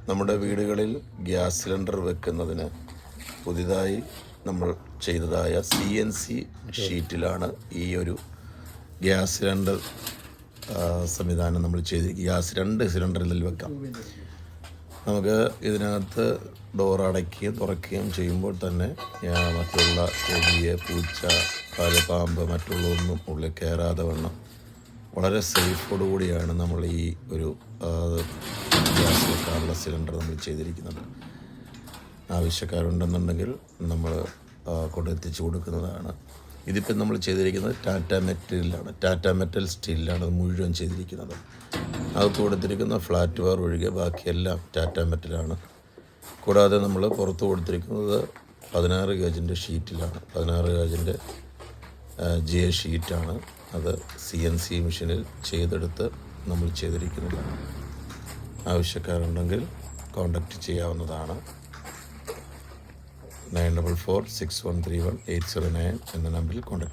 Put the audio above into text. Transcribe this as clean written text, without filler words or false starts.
നമ്മുടെ വീടുകളിൽ gas cylinder വെക്കുന്നതിന് പുതിയതായി നമ്മൾ ചെയ്തതായ CNC ഷീറ്റിലാണ് ഈ ഒരു ഗ്യാസ് സിലിണ്ടർ സംവിധാനം നമ്മൾ ചെയ്തിരിക്കുക. ഗ്യാസ് 2 സിലിണ്ടറിൽ വെക്കാം. നമുക്ക് ഇതിനകത്ത് ഡോർ അടയ്ക്കുകയും തുറക്കുകയും ചെയ്യുമ്പോൾ തന്നെ മറ്റുള്ള കൊടിയ, പൂച്ച, പാമ്പ് മറ്റുള്ളതൊന്നും ഉള്ളിൽ കയറാതെ വണ്ണം വളരെ സേഫോടുകൂടിയാണ് നമ്മൾ ഈ ഒരു ഗ്യാസ് വെക്കാനുള്ള സിലിണ്ടർ നമ്മൾ ചെയ്തിരിക്കുന്നത്. ആവശ്യക്കാരുണ്ടെന്നുണ്ടെങ്കിൽ നമ്മൾ കൊണ്ടെത്തിച്ച് കൊടുക്കുന്നതാണ്. ഇതിപ്പോൾ നമ്മൾ ചെയ്തിരിക്കുന്നത് ടാറ്റ മെറ്റൽ സ്റ്റീലിലാണ് മുഴുവൻ ചെയ്തിരിക്കുന്നത്. അകത്ത് കൊടുത്തിരിക്കുന്ന ഫ്ലാറ്റ് വെയർ ഒഴികെ ബാക്കിയെല്ലാം ടാറ്റ മെറ്റലാണ്. കൂടാതെ നമ്മൾ പുറത്ത് കൊടുത്തിരിക്കുന്നത് 16 ഗേജിൻ്റെ ഷീറ്റിലാണ്. 16 ഗേജിൻ്റെ GA ഷീറ്റാണ്. അത് CNC മെഷീനിൽ ചെയ്തെടുത്ത് നമ്മൾ ചെയ്തിരിക്കുന്നതാണ്. ആവശ്യക്കാരുണ്ടെങ്കിൽ കോൺടാക്റ്റ് ചെയ്യാവുന്നതാണ്. 9446131809 എന്ന നമ്പറിൽ കോൺടാക്ട്.